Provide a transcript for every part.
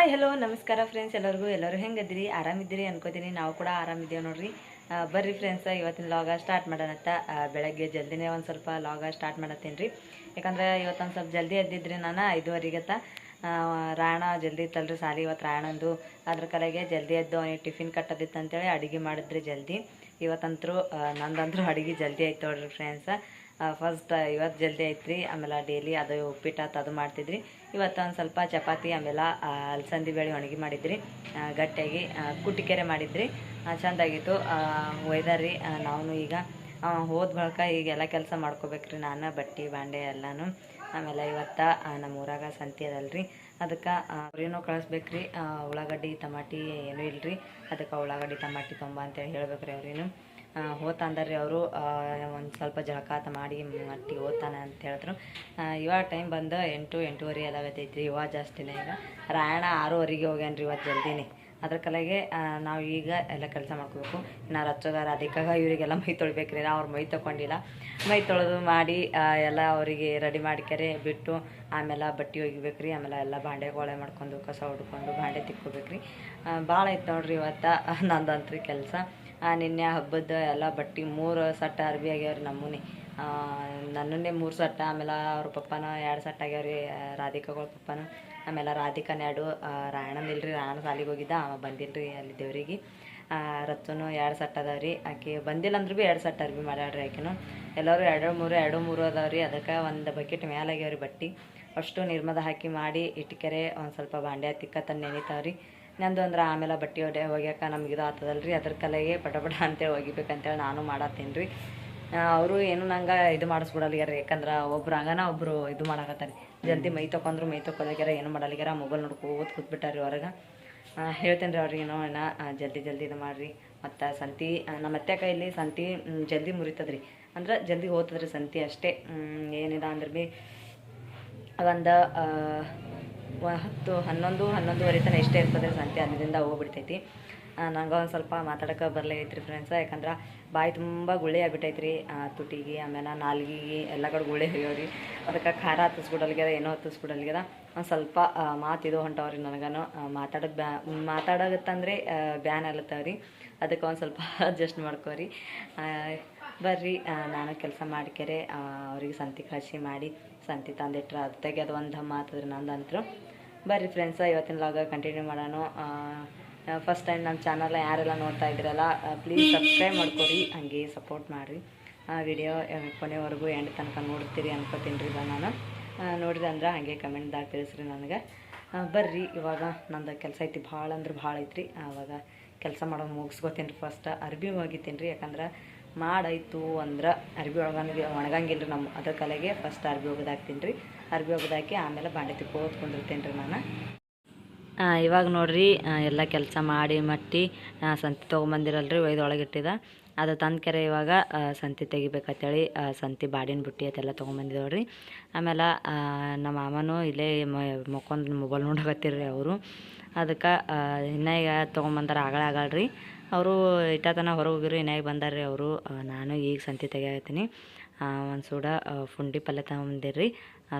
Hi hello ನಮಸ್ಕಾರ friends, ಎಲ್ಲರೂ ಹೆಂಗದಿರಿ? ಆರಾಮಿದ್ದೀರಿ ಅನ್ಕೋತೀನಿ. ನಾವು ಕೂಡ ಆರಾಮಿದ್ದೇವೆ ನೋಡ್ರಿ. ಬರ್ರಿ ಫ್ರೆಂಡ್ಸ್, ಇವತ್ತಿನ ಲಾಗ ಸ್ಟಾರ್ಟ್ ಮಾಡೋಣತ್ತ. ಬೆಳಗ್ಗೆ ಜಲ್ದಿನೇ ಒಂದು ಸ್ವಲ್ಪ ಲಾಗ ಸ್ಟಾರ್ಟ್ ಮಾಡತ್ತೀನಿ ರೀ. ಯಾಕಂದ್ರೆ ಇವತ್ತೊಂದು ಸ್ವಲ್ಪ ಜಲ್ದಿ ಎದ್ದಿದ್ರಿ. ನಾನು 5:15 ರಾಯಣ ಜಲ್ದಿ ಇತ್ತಲ್ರಿ ಸಾಲಿ. ಇವತ್ತು ರಾಯಣಂದು ಅದ್ರ ಕಡೆಗೆ ಜಲ್ದಿ ಎದ್ದು ಟಿಫಿನ್ ಕಟ್ಟೋದಿತ್ತು ಅಂತೇಳಿ ಅಡುಗೆ ಮಾಡಿದ್ರಿ ಜಲ್ದಿ. ಇವತ್ತಂತರೂ ನಂದಂತರೂ ಅಡುಗೆ ಜಲ್ದಿ ಆಯ್ತು ನೋಡ್ರಿ ಫ್ರೆಂಡ್ಸ್. ಫಸ್ಟ್ ಇವತ್ತು ಜಲ್ದಿ ಐತ್ರಿ. ಆಮೇಲೆ ಡೈಲಿ ಅದು ಉಪ್ಪಿಟ್ಟು ಅದು ಮಾಡ್ತಿದ್ರಿ. ಇವತ್ತು ಒಂದು ಸ್ವಲ್ಪ ಚಪಾತಿ, ಆಮೇಲೆ ಅಲಸಂದಿ ಬೇಳೆ ಒಣಗಿ ಮಾಡಿದ್ರಿ. ಗಟ್ಟಿಯಾಗಿ ಕುಟ್ಟಿಕೆರೆ ಮಾಡಿದ್ರಿ. ಚೆಂದಾಗಿತ್ತು. ಒಯ್ದಾರ್ರಿ. ನಾವು ಈಗ ಹೋದ ಬಳಿಕ ಈಗೆಲ್ಲ ಕೆಲಸ ಮಾಡ್ಕೋಬೇಕ್ರಿ. ನಾನು ಬಟ್ಟೆ ಬಾಂಡೆ ಎಲ್ಲನೂ. ಆಮೇಲೆ ಇವತ್ತು ನಮ್ಮ ಊರಾಗ ಸಂತೆ ಅದಲ್ರಿ, ಅದಕ್ಕೆ ಅವ್ರೇನೋ ಕಳಿಸ್ಬೇಕ್ರಿ. ಉಳ್ಳಾಗಡ್ಡಿ ಟಮಾಟಿ ಏನೂ ಇಲ್ರಿ. ಅದಕ್ಕೆ ಉಳ್ಳಾಗಡ್ಡಿ ಟಮಾಟಿ ತೊಂಬ ಅಂತೇಳಿ ಹೇಳ್ಬೇಕ್ರಿ. ಅವ್ರೇನು ಹೋಗ್ತಾಂದಾರ್ರಿ. ಅವರು ಒಂದು ಸ್ವಲ್ಪ ಜಳಕಾತ ಮಾಡಿ ಮಟ್ಟಿಗೆ ಓದ್ತಾನೆ ಅಂತ ಹೇಳಿದ್ರು. ಇವಾಗ ಟೈಮ್ ಬಂದು 8-8:30 ಎಲ್ಲ ಆಗತ್ತೈತ್ರಿ. ಇವಾಗ ಜಾಸ್ತಿನೇ. ಈಗ ರಾಯಣ 6:15 ಹೋಗ್ಯಾನ್ರಿ ಇವತ್ತು ಜಲ್ದಿನೇ. ಅದ್ರ ಕಲೆಗೆ ನಾವು ಈಗ ಎಲ್ಲ ಕೆಲಸ ಮಾಡ್ಕೋಬೇಕು. ಇನ್ನು ರಚ್ಚೋದಾರ ಅದಕ್ಕಾಗ ಇವರಿಗೆಲ್ಲ ಮೈ ತೊಳಿಬೇಕ್ರಿ. ನಾವು ಅವ್ರು ಮೈ ತೊಗೊಂಡಿಲ್ಲ. ಮೈ ತೊಳೆದು ಮಾಡಿ ಎಲ್ಲ ಅವರಿಗೆ ರೆಡಿ ಮಾಡಿಕೆರೆ ಬಿಟ್ಟು ಆಮೇಲೆ ಬಟ್ಟೆ ಒಗಿಬೇಕ್ರಿ. ಆಮೇಲೆ ಎಲ್ಲ ಬಾಂಡೆಗೋಳೆ ಮಾಡ್ಕೊಂಡು ಕಸ ಹೊಡ್ಕೊಂಡು ಬಾಂಡೆ ತಿಕ್ಕೋಬೇಕ್ರಿ. ಭಾಳ ಐತೆ ನೋಡ್ರಿ ಇವತ್ತು ನಂದಂತ್ರಿ ಕೆಲಸ. ನಿನ್ನೆ ಹಬ್ಬದ ಎಲ್ಲ ಬಟ್ಟೆ 3 ಸೆಟ್ ಅರ್ಬಿ ಆಗ್ಯಾವ್ರಿ. ನಮ್ಮನೆ ನನ್ನನ್ನೇ 3 ಸೆಟ್. ಆಮೇಲೆ ಅವ್ರ ಪಪ್ಪನ 2 ಸೆಟ್ ಆಗ್ಯಾವ್ರಿ. ರಾಧಿಕಾಗಳ ಪಪ್ಪನ. ಆಮೇಲೆ ರಾಧಿಕಾನ 2. ರಾಯಣನ ಇಲ್ರಿ, ರಾಯಣ ಸಾಲಿಗೆ ಹೋಗಿದ್ದ, ಅವ ಬಂದಿಲ್ರಿ ಅಲ್ಲಿ ದೇವ್ರಿಗೆ. ರಚ್ಚನು 2 ಸೆಟ್ ಅದಾವ್ರಿ. ಆಕೆ ಬಂದಿಲ್ಲ ಅಂದ್ರೂ ಭೀ 2 ಸೆಟ್ ಅರ್ಬಿ ಮಾಡ್ಯಾಳ್ರಿ. ಆಕೆನು ಎಲ್ಲರೂ 2-3 ಅದಾವ್ರಿ. ಅದಕ್ಕೆ ಒಂದು ಬಕೆಟ್ ಮೇಲೆ ಆಗ್ಯಾವ್ರಿ ಬಟ್ಟೆ. ಅಷ್ಟು ನಿರ್ಮದ ಹಾಕಿ ಮಾಡಿ ಇಟ್ಕೆರೆ ಒಂದು ಸ್ವಲ್ಪ ಬಾಂಡೆ ತಿಕ್ಕತ್ತನ್ನು ನೆನಿತಾವ್ರಿ. ನಂದು ಅಂದ್ರೆ ಆಮೇಲೆ ಬಟ್ಟೆ ಒಗ್ಯಾಕ ನಮ್ಗೆ ಇದು ಆಗ್ತದಲ್ರಿ. ಅದ್ರ ಕಲೆಗೆ ಪಟ ಅಂತೇಳಿ ಒಗಿಬೇಕಂತೇಳಿ ನಾನು ಮಾಡತ್ತೀನಿ ರೀ. ಅವರು ಏನು ನಂಗೆ ಇದು ಮಾಡಿಸ್ಬಿಡಲ್ಗ್ಯಾರ. ಯಾಕಂದ್ರೆ ಒಬ್ರು ಹಂಗನ ಒಬ್ಬರು ಇದು ಮಾಡಕತ್ತಾರೆ. ಜಲ್ದಿ ಮೈ ತೊಗೊಂಡ್ರು ಮೈ ತೊಗೊಲ್ಗ್ಯಾರ, ಏನು ಮಾಡಲ್ಗ್ಯಾರ. ಮೊಬೈಲ್ ನೋಡ್ಕೋತ ಕೂತ್ಬಿಟ್ಟಾರಿ ಹೊರಗೆ. ಹೇಳ್ತೇನೆ ರೀ ಅವ್ರಿಗೆ ಏನೋ ಜಲ್ದಿ ಇದು ಮಾಡಿರಿ. ಮತ್ತು ಸಂತಿ ನಮ್ಮ ಅತ್ತೆ ಕೈಲಿ ಸಂತಿ ಜಲ್ದಿ ಮುರಿತದ್ರಿ. ಅಂದ್ರೆ ಜಲ್ದಿ ಹೋಗ್ತದ್ರಿ ಸಂತಿ ಅಷ್ಟೇ. ಏನಿಲ್ಲ ಅಂದ್ರೆ ಭೀ ಒಂದು 10-11 ತನಕ ಇಷ್ಟೇ ಇರ್ತದೆ ಸಂತೆ. ಅದರಿಂದ ಹೋಗ್ಬಿಡ್ತೈತಿ. ನಂಗೆ ಒಂದು ಸ್ವಲ್ಪ ಮಾತಾಡೋಕೆ ಬರಲೈತ್ರಿ ಫ್ರೆಂಡ್ಸ. ಯಾಕಂದ್ರೆ ಬಾಯಿ ತುಂಬ ಗುಳ್ಳೆ ಆಗ್ಬಿಟ್ಟೈತ್ರಿ. ತುಟಿಗೆ ಆಮೇಲೆ ನಾಲ್ಗಿಗೆ ಎಲ್ಲ ಕಡೆ ಗುಳ್ಳೆ ಹೋಗ್ಯಾವ್ರಿ. ಅದಕ್ಕೆ ಖಾರ ಹತ್ತಿಸ್ಬಿಡಲ್ಗ್ಯದ, ಏನೋ ಹತ್ತಿಸ್ಬಿಡಲ್ಗ್ಯದ. ಒಂದು ಸ್ವಲ್ಪ ಮಾತಿದು ಹೊಂಟವ್ರಿ. ನನಗನು ಮಾತಾಡೋಗತ್ತಂದ್ರೆ ಬ್ಯಾನ್ ಅಲ್ಲತ್ತವ್ರಿ. ಅದಕ್ಕೆ ಒಂದು ಸ್ವಲ್ಪ ಅಡ್ಜಸ್ಟ್ ಮಾಡ್ಕೋರಿ. ಬರ್ರಿ, ನಾನು ಕೆಲಸ ಮಾಡಿಕೆರೆ ಅವ್ರಿಗೆ ಸಂತಿ ಕಳಿಸಿ ಮಾಡಿ ಸಂತಿ ತಂದಿಟ್ರೆ ಅದು ತೆಗೆದು ಒಂದು ಮಾತದ್ರಿ ನಂದಂತರು. ಬರ್ರಿ ಫ್ರೆಂಡ್ಸ, ಇವತ್ತಿನ ಲಾಗ ಕಂಟಿನ್ಯೂ ಮಾಡೋಣ. ಫಸ್ಟ್ ಟೈಮ್ ನಮ್ಮ ಚಾನಲ್ ಯಾರೆಲ್ಲ ನೋಡ್ತಾ ಇದ್ದೀರಲ್ಲ, ಪ್ಲೀಸ್ ಸಬ್ಸ್ಕ್ರೈಬ್ ಮಾಡ್ಕೊರಿ, ಹಂಗೆ ಸಪೋರ್ಟ್ ಮಾಡಿರಿ. ವಿಡಿಯೋ ಕೊನೆವರೆಗೂ ಎಂಡ್ ತನಕ ನೋಡ್ತೀರಿ ಅನ್ಕೋತೀನಿ ರೀ. ನಾನು ನೋಡಿರಿ ಅಂದ್ರೆ ಹಾಗೆ ಕಮೆಂಟ್ದಾಗ ತಿಳಿಸ್ರಿ ನನಗೆ. ಬರ್ರಿ, ಇವಾಗ ನಂದು ಕೆಲಸ ಐತಿ, ಭಾಳ ಅಂದ್ರೆ ಭಾಳ ಐತ್ರಿ. ಆವಾಗ ಕೆಲಸ ಮಾಡೋದು ಮುಗಿಸ್ಕೋತೀನಿ ರೀ. ಫಸ್ಟ್ ಅರ್ಬಿ ಒಗಿತೀನಿ ರೀ. ಯಾಕಂದ್ರೆ ಮಾಡಾಯ್ತು ಅಂದ್ರೆ ಅರ್ಬಿ ಒಣಗಂಗಿಲ್ಲ ರೀ ನಮ್ಮ. ಅದ್ರ ಕಲೆಗೆ ಫಸ್ಟ್ ಅರ್ಬಿ ಒಗದಾಕ್ತೀನಿ ರೀ. ಅರ್ಬಿ ಒಗದಾಕಿ ಆಮೇಲೆ ಬಾಂಡೆ ತಿಕ್ಕೋತ್ಕೊಂಡಿರ್ತೀನಿ ರೀ ನಾನು. ಇವಾಗ ನೋಡ್ರಿ, ಎಲ್ಲ ಕೆಲಸ ಮಾಡಿ ಮಟ್ಟಿ ಸಂತಿ ತೊಗೊಂಬಂದಿರಲ್ರಿ, ಒಯ್ದೊಳಗಿಟ್ಟಿದ ಅದು ತಂದು ಕೆರೆ. ಇವಾಗ ಸಂತಿ ತೆಗಿಬೇಕಂತೇಳಿ ಸಂತಿ ಬಾಡಿನ ಬುಟ್ಟಿ ಅದೆಲ್ಲ ತೊಗೊಂಬಂದಿದ್ದವ್ರಿ. ಆಮೇಲೆ ನಮ್ಮ ಮಾಮನೂ ಇಲ್ಲೇ ಮಕ್ಕೊಂದು ಮೊಬೈಲ್ ನೋಡಕತ್ತಿರ್ರಿ ಅವರು. ಅದಕ್ಕೆ ಇನ್ನೂ ಈಗ ತೊಗೊಂಬಂದಾರ, ಆಗಲ್ರಿ ಅವರು. ಇಟ್ಟತನ ಹೊರಗೆ ಹೋಗಿರು, ಇನ್ನೂ ಬಂದಾರ್ರಿ ಅವರು. ನಾನು ಈಗ ಸಂತಿ ತೆಗಿಯತ್ತೀನಿ. ಒಂದು ಸೂಡ ಪುಂಡಿ ಪಲ್ಯ ತೊಗೊಂಬಂದಿರ್ರಿ.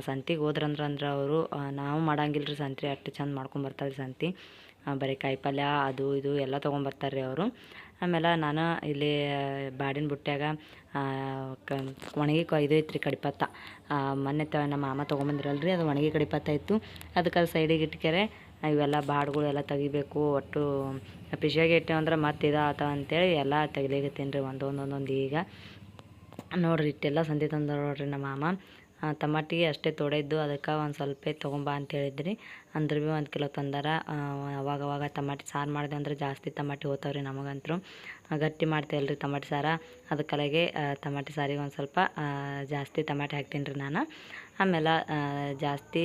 ಸಂತಿಗೆ ಹೋದ್ರಂದ್ರೆ ಅವರು ನಾವು ಮಾಡಂಗಿಲ್ಲ ರೀ ಸಂತಿ. ಅಷ್ಟು ಚಂದ ಮಾಡ್ಕೊಂಬರ್ತಾರೆ ಸಂತಿ. ಬರೀ ಕಾಯಿ ಪಲ್ಯ ಅದು ಇದು ಎಲ್ಲ ತೊಗೊಂಬರ್ತಾರೆ ಅವರು. ಆಮೇಲೆ ನಾನು ಇಲ್ಲಿ ಬಾಡಿನ ಬುಟ್ಟ್ಯಾಗ ಒಣಗಿ ಇದು ಐತ್ರಿ ಕಡಿಪತ್ತ. ಮೊನ್ನೆ ನಮ್ಮ ಮಾಮ ತೊಗೊಂಬಂದಿರಲ್ರಿ, ಅದು ಒಣಗಿ ಕಡಿಪತ್ತ ಇತ್ತು. ಅದಕ್ಕೆ ಅದು ಸೈಡಿಗೆ ಇಟ್ಕೆರೆ ಇವೆಲ್ಲ ಬಾಡ್ಗಳು ಎಲ್ಲ ತೆಗಿಬೇಕು. ಒಟ್ಟು ಪಿಶಾಗೆ ಇಟ್ಟೇವೆ ಅಂದ್ರೆ ಮತ್ತೆ ಇದಾಗ್ತಾವ ಅಂತೇಳಿ ಎಲ್ಲ ತೆಗಿಲಿಕತ್ತೀನಿ ರೀ ಒಂದೊಂದು. ಈಗ ನೋಡಿರಿ, ಇಷ್ಟೆಲ್ಲ ಸಂತಿ ತಂದ ನೋಡ್ರಿ ನಮ್ಮ ಮಾಮ. ಟಮಾಟಿ ಅಷ್ಟೇ ತೊಳೆದು ಅದಕ್ಕೆ ಒಂದು ಸ್ವಲ್ಪ ತೊಗೊಂಬ ಅಂತ ಹೇಳಿದ್ರಿ. ಅಂದ್ರೆ ಭೀ 1 ಕಿಲೋ ತಂದಾರ. ಅವಾಗವಾಗ ಟಮಾಟಿ ಸಾರು ಮಾಡಿದೆ ಅಂದ್ರೆ ಜಾಸ್ತಿ ಟಮಾಟಿ ಹೋಗ್ತಾವ್ರಿ ನಮಗಂತರೂ. ಗಟ್ಟಿ ಮಾಡ್ತೇವಲ್ಲ ರೀ ಟಮಾಟಿ ಸಾರು. ಅದಕ್ಕಲಾಗೆ ಟಮಾಟಿ ಸಾರಿಗೆ ಒಂದು ಸ್ವಲ್ಪ ಜಾಸ್ತಿ ಟಮಾಟಿ ಹಾಕ್ತೀನಿ ರೀ ನಾನು. ಆಮೇಲೆ ಜಾಸ್ತಿ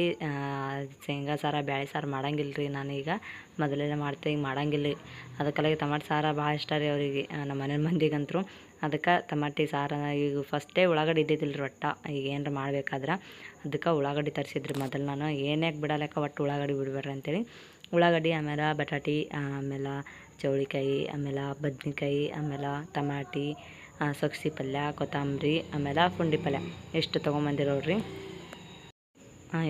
ಶೇಂಗಾ ಸಾರು ಬ್ಯಾಳೆ ಸಾರು ಮಾಡಂಗಿಲ್ಲ ರೀ ನಾನು. ಈಗ ಮೊದಲೆಲ್ಲ ಮಾಡ್ತೇವೆ, ಈಗ ಮಾಡಂಗಿಲ್ಲ ರೀ. ಅದಕ್ಕಲಾಗೆ ಟಮಾಟಿ ಸಾರು ಭಾಳ ಇಷ್ಟ ರೀ ಅವರಿಗೆ, ನಮ್ಮ ಮನೆ ಮಂದಿಗಂತರೂ. ಅದಕ್ಕೆ ಟಮಾಟಿ ಸಾರು ಈಗ ಫಸ್ಟೇ ಉಳ್ಳಾಗಡ್ಡಿ ಇದ್ದಿದ್ದಿಲ್ಲ ರೀ ಒಟ್ಟು. ಈಗ ಏನಾರ ಮಾಡ್ಬೇಕಾದ್ರೆ ಅದಕ್ಕೆ ಉಳ್ಳಾಗಡ್ಡಿ ತರಿಸಿದ್ರಿ ಮೊದಲು ನಾನು. ಏನಕ್ಕೆ ಬಿಡಲೆಕ್ಕ ಒಟ್ಟು ಉಳ್ಳಾಗಡ್ಡಿ ಬಿಡಬೇಡ್ರಿ ಅಂತೇಳಿ. ಉಳ್ಳಾಗಡ್ಡಿ ಆಮೇಲೆ ಬಟಾಟಿ ಆಮೇಲೆ ಚೌಳಿಕಾಯಿ ಆಮೇಲೆ ಬದ್ನೆಕಾಯಿ ಆಮೇಲೆ ಟಮಾಟಿ ಸೊಗಸಿ ಪಲ್ಯ ಕೊತ್ತಂಬರಿ ಆಮೇಲೆ ಪುಂಡಿ ಪಲ್ಯ ಇಷ್ಟು ತೊಗೊಂಬಂದಿರೋರಿ.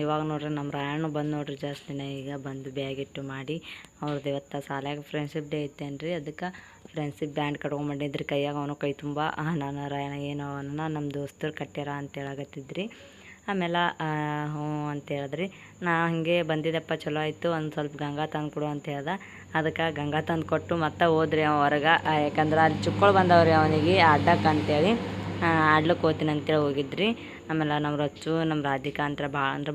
ಇವಾಗ ನೋಡ್ರಿ ನಮ್ಮ ರಾಯಣ್ಣ ಬಂದು ನೋಡ್ರಿ ಜಾಸ್ತಿ ದಿನ ಈಗ ಬಂದು ಬ್ಯಾಗ್ ಇಟ್ಟು ಮಾಡಿ ಅವ್ರದ್ದು ಇವತ್ತು ಶಾಲ್ಯಾಗ ಫ್ರೆಂಡ್ಶಿಪ್ ಡೇ ಐತೇನ್ರಿ. ಅದಕ್ಕೆ ಫ್ರೆಂಡ್ಶಿಪ್ ಬ್ಯಾಂಡ್ ಕಟ್ಕೊಂಡ್ಬಂದಿದ್ರಿ ಕೈಯಾಗ. ಅವನು ಕೈ ತುಂಬ ನಾನು ರಾಯಣ್ಣ ಏನೋ ಅವನ್ನ ನಮ್ಮ ದೋಸ್ತರು ಕಟ್ಟ್ಯಾರ ಅಂತ ಹೇಳಕತ್ತಿದ್ರಿ. ಆಮೇಲೆ ಹ್ಞೂ ಅಂತ ಹೇಳಿದ್ರಿ. ನಾ ಹಾಗೆ ಬಂದಿದ್ದಪ್ಪ ಚಲೋ ಆಯಿತು, ಒಂದು ಸ್ವಲ್ಪ ಗಂಗಾ ತಂದು ಕೊಡು ಅಂತ ಹೇಳ್ದೆ. ಅದಕ್ಕೆ ಗಂಗಾ ತಂದು ಕೊಟ್ಟು ಮತ್ತೆ ಹೋದ್ರಿ ಅವ ಹೊರಗೆ. ಯಾಕಂದ್ರೆ ಅಲ್ಲಿ ಚುಕ್ಕಳು ಬಂದವ್ರಿ ಅವನಿಗೆ ಅಡ್ಡಕ್ಕೆ ಅಂತೇಳಿ ಆಡ್ಲಿಕ್ಕೆ ಹೋಗ್ತೀನಿ ಅಂತೇಳಿ ಹೋಗಿದ್ರಿ. ಆಮೇಲೆ ನಮ್ಮ ರಚ್ಚು ನಮ್ಮ ರಾಧಿಕಾ ಅಂತ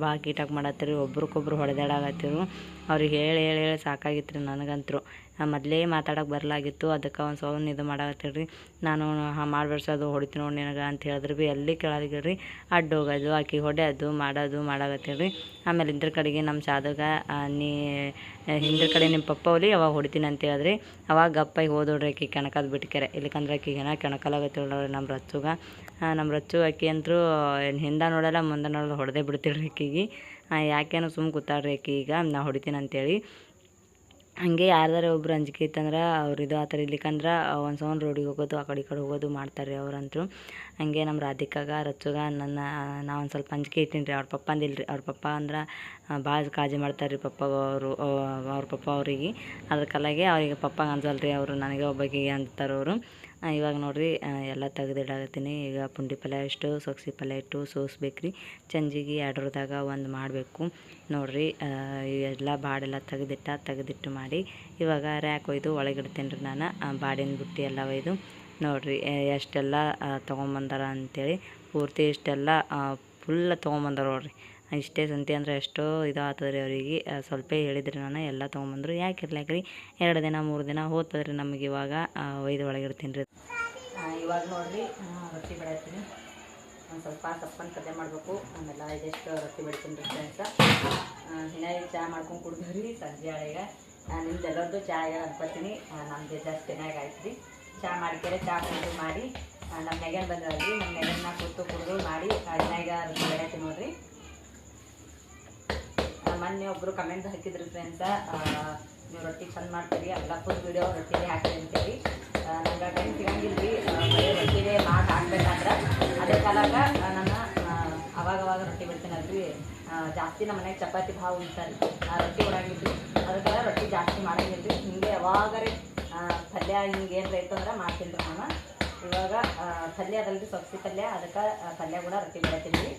ಭಾಳ ಕೀಟಾಗಿ ಮಾಡತ್ತೀರಿ. ಒಬ್ರಿಗೊಬ್ರು ಹೊಡೆದಾಡಕತ್ತಿರು. ಅವ್ರಿಗೆ ಹೇಳಿ ಹೇಳಿ ಹೇಳಿ ಸಾಕಾಗಿತ್ತು ರೀ ನನಗಂತೂ. ಮೊದಲೇ ಮಾತಾಡೋಕೆ ಬರಲಾಗಿತ್ತು. ಅದಕ್ಕೆ ಒಂದು ಸೌನ್ ಇದು ಮಾಡಕತ್ತೀರಿ. ನಾನು ಮಾಡ್ಬೇಡ್ಸೋದು ಹೊಡಿತೀನಿ ನೋಡಿ ನಿನಗೆ ಅಂತ ಹೇಳಿದ್ರು ಭೀ ಎಲ್ಲಿ ಕೇಳೋದಿಲ್ರಿ. ಅಡ್ಡ ಹೋಗೋದು ಆಕೆ ಹೊಡೆಯೋದು ಮಾಡಕತ್ತೀರಿ. ಆಮೇಲೆ ಇಂದ್ರ ಕಡೆಗೆ ನಮ್ಮ ಸಾಧುಗ ನೀ ಹಿಂದ್ರ ಕಡೆ ನಿಮ್ಮ ಪಪ್ಪ ಹೋಲಿ ಅವಾಗ ಹೊಡಿತೀನಿ ಅಂತ ಹೇಳಿದ್ರಿ. ಅವಾಗ ಗಪ್ಪಾಗಿ ಹೋದೋಡ್ರಿ ಆಕೆ ಕೆಣಕದ ಬಿಟ್ಕೆರೆ. ಇಲ್ಲಿಕಂದ್ರೆ ಆಕೆಗೆ ಏನೋ ಕೆಣಕಲಾಗತ್ತಿಲ್ಲ ನಮ್ಮ ರಚ್ಚು ಆಕೆ ಅಂತರೂ ಹಿಂದೆ ನೋಡಲ್ಲ ಮುಂದೆ ನೋಡಲ್ಲ ಹೊಡೆದೇ ಬಿಡ್ತಿಳ್ರಿ ಆಕೆಗೆ. ಯಾಕೇನೋ ಸುಮ್ಮ ಕೂತಾಳ್ರಿ ಆಕೆ ಈಗ ನಾ ಹೊಡಿತೀನಿ ಅಂತೇಳಿ. ಹಾಗೆ ಯಾರ್ದಾರ ಒಬ್ರು ಅಂಜಿಕೆ ಇತ್ತಂದ್ರೆ ಅವ್ರು ಇದು ಆ ಥರ ಇರ್ಲಿಕ್ಕಂದ್ರೆ ಒಂದು ಸೌಂಡ್ ರೋಡಿಗೆ ಹೋಗೋದು ಆ ಕಡೆ ಈ ಕಡೆ ಹೋಗೋದು ಮಾಡ್ತಾರೆ ರೀ ಅವ್ರಂತೂ. ಹಾಗೆ ನಮ್ಮ ರಾಧಿಕಾಗ ರಚ್ಚುಗ ನಾ ಒಂದು ಸ್ವಲ್ಪ ಅಂಜಿಕೆ ಇಟ್ಟಿನಿ ರೀ. ಅವ್ರ ಪಪ್ಪ ಅಂದಿಲ್ಲ ರೀ. ಅವ್ರ ಪಪ್ಪ ಅಂದ್ರೆ ಭಾಳ ಕಾಳಜಿ ಮಾಡ್ತಾರೆ ರೀ ಪಪ್ಪ ಅವ್ರ ಪಪ್ಪ ಅವ್ರಿಗೆ. ಅದಕ್ಕಾಗಿ ಅವ್ರಿಗೆ ಪಪ್ಪಗೆ ಅನ್ಸಲ್ಲ ರೀ. ಅವರು ನನಗೆ ಒಬ್ಬಾಕಿಗೆ ಅಂತಾರೆ ಅವರು. ಇವಾಗ ನೋಡಿರಿ ಎಲ್ಲ ತೆಗೆದಿಡಾಕತ್ತೀನಿ. ಈಗ ಪುಂಡಿ ಪಲ್ಯ ಇಷ್ಟು ಸೊಗ್ಸಿ ಪಲ್ಯ ಇಟ್ಟು ಸೋಸ್ಬೇಕು ರೀ. ಚಂಜಿಗೆ ಎರಡರದಾಗ ಒಂದು ಮಾಡಬೇಕು ನೋಡಿರಿ. ಎಲ್ಲ ಬಾಡೆಲ್ಲ ತೆಗೆದಿಟ್ಟು ಮಾಡಿ ಇವಾಗ ರ್ಯಾಕ್ ಒಯ್ದು ಒಳಗಿಡ್ತೀನಿ ರೀ ನಾನು. ಬಾಡಿನ ಬುಟ್ಟಿ ಎಲ್ಲ ಒಯ್ದು ನೋಡಿರಿ ಎಷ್ಟೆಲ್ಲ ತೊಗೊಂಬಂದಾರ ಅಂಥೇಳಿ. ಪೂರ್ತಿ ಇಷ್ಟೆಲ್ಲ ಫುಲ್ ತೊಗೊಂಬಂದಾರ ನೋಡಿರಿ. ಇಷ್ಟೇ ಸಂತೆ ಅಂದರೆ ಎಷ್ಟೋ ಇದು ಆಗ್ತದ್ರಿ ಅವರಿಗೆ. ಸ್ವಲ್ಪ ಹೇಳಿದ್ರಿ ನಾನು ಎಲ್ಲ ತೊಗೊಂಬಂದರು. ಯಾಕೆ ಇರ್ಲಾಕ್ರಿ 2 ದಿನ 3 ದಿನ ಹೋಗ್ತದ್ರಿ ನಮಗೆ. ಇವಾಗ ಒಯ್ದು ಒಳಗಿಡ್ತೀನಿ ರೀ. ಇವಾಗ ನೋಡಿರಿ ರೊಟ್ಟಿ ಬೆಳತೀನಿ. ಒಂದು ಸ್ವಲ್ಪ ಸಪ್ಪನ ಪಲ್ಯ ಮಾಡಬೇಕು. ಆಮೇಲೆ ಇದೆಷ್ಟು ರೊಟ್ಟಿ ಬೆಳಿತೀನಿ ರೀ ಫ್ರೆಂಡ್ಸ. ಹಿನಾಗಿ ಚಹಾ ಮಾಡ್ಕೊಂಡು ಕುಡಿದ್ರಿ ಸಂಜೆ ಹಳೆಗೆ. ನಿಮ್ದು ಎಲ್ಲರದ್ದು ಚಹಾ ಅನ್ಕೋತೀನಿ. ನಮ್ಮದು ಜಾಸ್ತಿ ಚೆನ್ನಾಗಿ ಆಯ್ತು ರೀ. ಚಹಾ ಮಾಡ್ಕೆರೆ ಚಹಾ ಕುಡಿದು ಮಾಡಿ ನಮ್ಮ ನೆಗನ್ ಬಂದ್ರಿ. ನಮ್ಮ ನೆಗನ್ನ ಕೂತು ಕುಡಿದು ಮಾಡಿ ಹಿನಾಗ ರೊಟ್ಟಿ ಬೆಳತೀನಿ ನೋಡಿರಿ. ಮೊನ್ನೆ ಒಬ್ಬರು ಕಮೆಂಟ್ ಹಾಕಿದ್ರಿ ಫ್ರೆಂಡ್ಸ, ನೀವು ರೊಟ್ಟಿ ಚಂದ ಮಾಡ್ತೀರಿ ಅಲ್ಲ ಫುಲ್ ವೀಡಿಯೋ ರೊಟ್ಟಿಗೆ ಹಾಕಿ ಅಂತೇಳಿ. ನಂಗೆ ಟೈಮ್ ಸಿಗಂಗಿಲ್ಲ ರೀ ರೊಟ್ಟಿಗೆ ಮಾಡಿ ಹಾಕ್ಬೇಕಂದ್ರೆ. ಅದೇ ಕಾಲಾಗ ನಾನು ಅವಾಗವಾಗ ರೊಟ್ಟಿ ಬಿಡ್ತೀನಲ್ರಿ. ಜಾಸ್ತಿ ನಮ್ಮ ಮನೆಗೆ ಚಪಾತಿ ಭಾಳ ಉಣ್ತಾರೆ. ರೊಟ್ಟಿ ಕೊಡಂಗಿಲ್ಲ ರೀ. ಅದಕ್ಕೆಲ್ಲ ರೊಟ್ಟಿ ಜಾಸ್ತಿ ಮಾಡಂಗಿಲ್ಲ ರೀ. ಹಿಂಗೆ ಯಾವಾಗರೇ ಪಲ್ಯ ಹಿಂಗೆ ಏನು ರೈತಂದ್ರೆ ಮಾಡ್ತೀನಿ ರೀ ನಾನು. ಇವಾಗ ಪಲ್ಯ ಅದಲ್ರಿ ಸೊಪ್ಸಿ ಪಲ್ಯ. ಅದಕ್ಕೆ ಪಲ್ಯ ಕೂಡ ರೊಟ್ಟಿ ಬೆಳಿತೀನಿ ರೀ.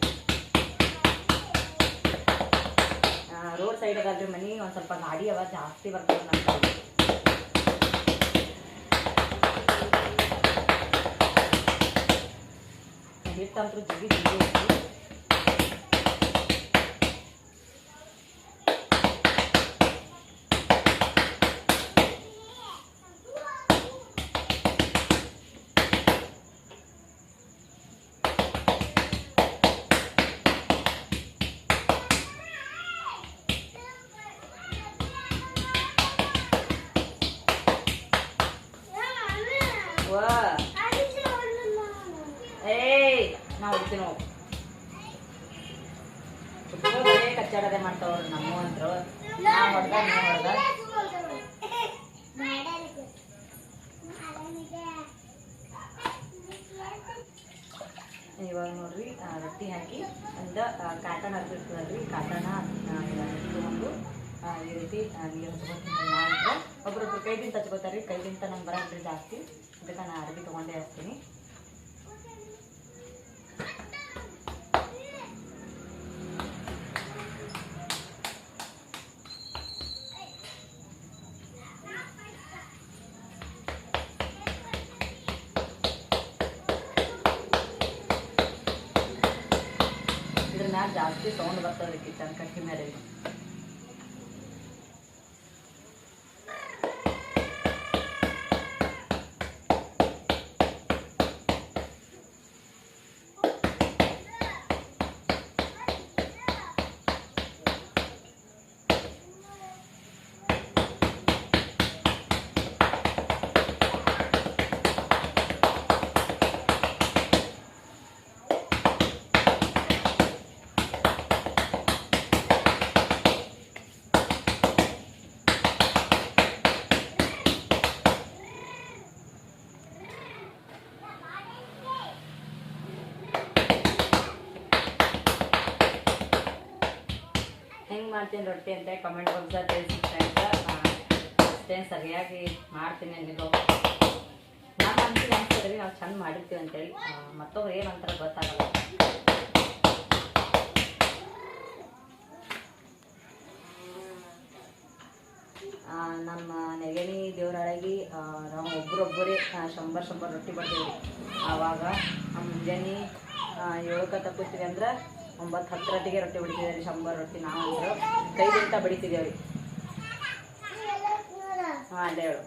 ರೋಡ್ ಸೈಡ್ ಅದಲ್ರಿ ಮನೆ. ಒಂದು ಸ್ವಲ್ಪ ಗಾಡಿ ಅವ ಜಾಸ್ತಿ ಬರ್ತದೆ ನಮ್ಮ ಕಡೆ. ಹಿಟ್ಟಂತೂ ಜಿಗಿ ಐತಿ. ನಾವು ಹೊಡ್ತೀವಿ ನಾವು ಕಚ್ಚಾಡೋದೇ ಮಾಡ್ತಾವ್ರಿ ನಮ್ಮ ಅಂತರು. ನಾ ಹೊಡೆದ ನೀ ಹೊಡೆದ. ಇವಾಗ ನೋಡ್ರಿ ರೊಟ್ಟಿ ಹಾಕಿ ಒಂದು ಕಾಟನ್ ಹಾಕಿರ್ತದಲ್ರಿ. ಕಾಟನ ತೊಗೊಂಡು ಈ ರೀತಿ ನೀರು ಹಚ್ಕೊತೀನಿ ಮಾಡಿದ್ರೆ. ಒಬ್ಬರೊಬ್ರು ಕೈದಿಂದ ಹಚ್ಕೋತಾರೆ. ಕೈದಿಂದ ನಂಗೆ ಬರಲ್ರಿ ಜಾಸ್ತಿ. ಅದಕ್ಕೆ ನಾನು ಅರ್ಬಿ ತೊಗೊಂಡೇ ಹಾಕ್ತೀನಿ. ಇದ್ರ ಮ್ಯಾಲ ಜಾಸ್ತಿ ಸೌಂಡ್ ಬರ್ತದೆ ಕಿಚನ್ ಕಟ್ಟಿ ಮೇಲೆ. ಮಾಡ್ತೀನಿ ರೊಟ್ಟಿ ಅಂತ ಕಮೆಂಟ್ ಬಾಕ್ಸ್ ತಿಳಿಸಿ ಅಷ್ಟೇನು ಸರಿಯಾಗಿ ಮಾಡ್ತೀನಿ ಅನ್ನಿಲ್ಲ ನಾನು ಅಂತೀನಿ ಅನ್ಸಿದ್ರಿ ನಾವು ಚಂದ ಮಾಡಿರ್ತೀವಿ ಅಂತೇಳಿ ಮತ್ತೊಬ್ರು ಏನಂತಾರೆ ಗೊತ್ತಾಗಲ್ಲ. ನಮ್ಮ ನೆಗಣಿ ದೇವರೊಳಗೆ ನಾವು ಒಬ್ಬರೊಬ್ಬರೇ 100 ರೊಟ್ಟಿ ಬರ್ತೀವಿ ರೀ. ಆವಾಗ ಮುಂಜಾನೆ 7ಕ್ಕೆ ತಗೋತೀವಿ ಅಂದ್ರೆ 9-10 ರೊಟ್ಟಿಗೆ ರೊಟ್ಟಿ ಬಿಡ್ತಿದ್ದೀವಿ ರೀ. 100 ರೊಟ್ಟಿ ನಾವು ಅಂದ್ರೆ ಕೈಲಿಂತ ಬಡಿತಿದ್ದೇವೆ ರೀ. ಹಾಂ ಅದೇ ಹೇಳು.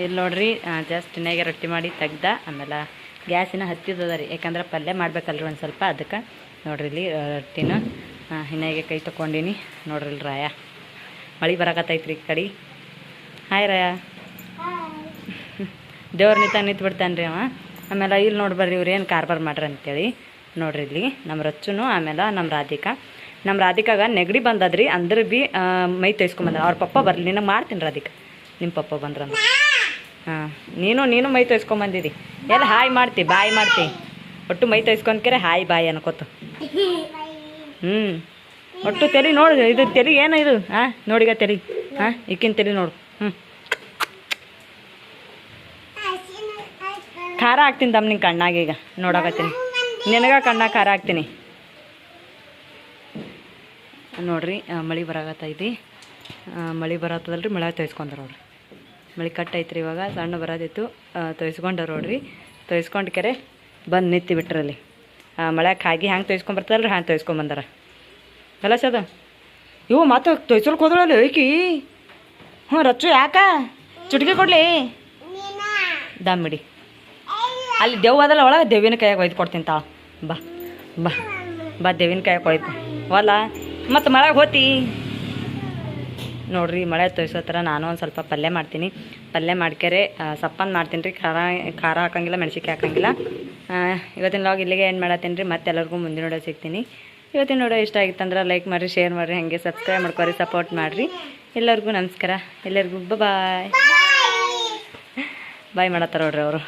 ಇಲ್ಲಿ ನೋಡ್ರಿ ಜಸ್ಟ್ ಇನ್ನೇಗೆ ರೊಟ್ಟಿ ಮಾಡಿ ತೆಗ್ದ. ಆಮೇಲೆ ಗ್ಯಾಸಿನ ಹತ್ತಿದದ ರೀ, ಯಾಕಂದ್ರೆ ಪಲ್ಯ ಮಾಡ್ಬೇಕಲ್ರಿ ಒಂದು ಸ್ವಲ್ಪ. ಅದಕ್ಕೆ ನೋಡ್ರಿ ಇಲ್ಲಿ ರೊಟ್ಟಿನ ಇನ್ನೇಗೆ ಕೈ ತೊಗೊಂಡಿನಿ. ನೋಡ್ರಿ ಇಲ್ಲಿ ರಾಯ ಮಳೆ ಬರಕತ್ತೈತ್ರಿ ಈ ಕಡೆ. ಹಾಯ್ ರಾಯ. ದೇವ್ರ ನಿಂತು ಬಿಡ್ತಾನೆ ರೀ ಅವ. ಆಮೇಲೆ ಇಲ್ಲಿ ನೋಡ್ಬರ್ರಿ ಇವ್ರು ಏನು ಕಾರ್ಬಾರ್ ಮಾಡ್ರಿ ಅಂತೇಳಿ. ನೋಡ್ರಿ ಇಲ್ಲಿ ನಮ್ಮ ರಚ್ಚುನು ಆಮೇಲೆ ನಮ್ಮ ರಾಧಿಕಾಗ ನೆಗಡಿ ಬಂದದ್ರಿ. ಅಂದ್ರೆ ಭೀ ಮೈ ತೋರಿಸ್ಕೊಂಬಂದ. ಅವ್ರ ಪಪ್ಪ ಬರಲಿ, ನಿನಗೆ ಮಾಡ್ತೀನಿ ರಾಧಿಕಾ. ನಿಮ್ಮ ಪಪ್ಪ ಬಂದ್ರಂದ್ರೆ ಹಾಂ ನೀನು ಮೈ ತೋರಿಸ್ಕೊಂಬಂದಿದ್ದಿ. ಎಲ್ಲ ಹಾಯ್ ಮಾಡ್ತಿ, ಬಾಯ್ ಮಾಡ್ತಿ. ಒಟ್ಟು ಮೈ ತೋರಿಸ್ಕೊಂಡ್ಕೆರೆ ಹಾಯ್ ಬಾಯ್ ಅನ್ಕೋತು. ಒಟ್ಟು ತೆಲಿ ನೋಡು. ಇದು ತೆಲಿ ಏನು ಇದು? ಹಾಂ ನೋಡಿಗ ತೆಲಿ. ಹಾಂ ಈಕಿನ ತೆಲಿ ನೋಡು. ಖಾರ ಹಾಕ್ತೀನಿ ದಮ್ ನಿಂಗೆ ಕಣ್ಣಾಗ. ಈಗ ನೋಡಕತ್ತೀನಿ ನಿನಗ ಕಣ್ಣಾಗ ಖಾರ ಹಾಕ್ತೀನಿ. ನೋಡ್ರಿ ಮಳೆ ಬರಾಕತ್ತೈತಿ. ಮಳೆ ಬರತ್ತದಲ್ರಿ, ಮಳೆ ತೋರಿಸ್ಕೊಂಡ್ರ ನೋಡ್ರಿ. ಮಳೆ ಕಟ್ಟೈತ್ರಿ ಇವಾಗ, ಸಣ್ಣ ಬರೋದಿತ್ತು. ತೋರಿಸ್ಕೊಂಡಾರ ನೋಡ್ರಿ. ತೋರಿಸ್ಕೊಂಡು ಕೆರೆ ಬಂದು ನಿಂತು ಬಿಟ್ರಲ್ಲಿ. ಮಳೆಗೆ ಹಾಗೆ ಹ್ಯಾಂಗೆ ತೋರಿಸ್ಕೊಂಬರ್ತದಲ್ರಿ ಹ್ಯಾಂಗೆ ತೋರಿಸ್ಕೊಂಬಂದಾರ. ಎಲ್ಲ ಸದ ಇವು ಮತ್ತೆ ತೋರಿಸಲ್ಕೆ ಹೋದ್ರಲ್ಲ ಏಕಿ. ರಚ್ಚು ಯಾಕ ಚುಟ್ಕಿ ಕೊಡ್ಲಿ ದಮ್ ಬಿಡಿ. ಅಲ್ಲಿ ದೆವ್ವ ಅದಲ್ಲ ಒಳಗೆ, ದೇವಿನ ಕೈಯಾಗ ಒಯ್ದು ಕೊಡ್ತೀನಿ ತಾಳ. ಬಾ ಬಾ ಬಾ ದೇವಿನ ಕೈಯಾಗ ಒಯ್ದು ಹೊಲ. ಮತ್ತು ಮಳೆಗೆ ಹೋತಿ ನೋಡ್ರಿ. ಮಳೆ ತೋರಿಸೋ ಥರ ನಾನು ಒಂದು ಸ್ವಲ್ಪ ಪಲ್ಯ ಮಾಡ್ತೀನಿ. ಪಲ್ಯ ಮಾಡ್ಕೆರೆ ಸಪ್ಪಂದು ಮಾಡ್ತೀನಿ ರೀ. ಖಾರ ಹಾಕೋಂಗಿಲ್ಲ, ಮೆಣಸಿನ್ಕಾಯಿ ಹಾಕೋಂಗಿಲ್ಲ. ಇವತ್ತಿನ ಲಾಗ್ ಇಲ್ಲಿಗೆ ಏನು ಮಾಡತ್ತೀನಿ ರೀ. ಮತ್ತೆ ಎಲ್ಲರಿಗೂ ಮುಂದಿನ ನೋಡೋ ಸಿಗ್ತೀನಿ. ಇವತ್ತಿನ ನೋಡೋ ಇಷ್ಟ ಆಗಿತ್ತಂದ್ರೆ ಲೈಕ್ ಮಾಡಿರಿ, ಶೇರ್ ಮಾಡಿರಿ, ಹಾಗೆ ಸಬ್ಸ್ಕ್ರೈಬ್ ಮಾಡ್ಕೊರಿ, ಸಪೋರ್ಟ್ ಮಾಡಿರಿ. ಎಲ್ಲರಿಗೂ ನಮಸ್ಕಾರ. ಎಲ್ಲರಿಗೂ ಬಾಯ್ ಬಾಯ್ ಮಾಡತ್ತಾರ ನೋಡ್ರಿ ಅವರು.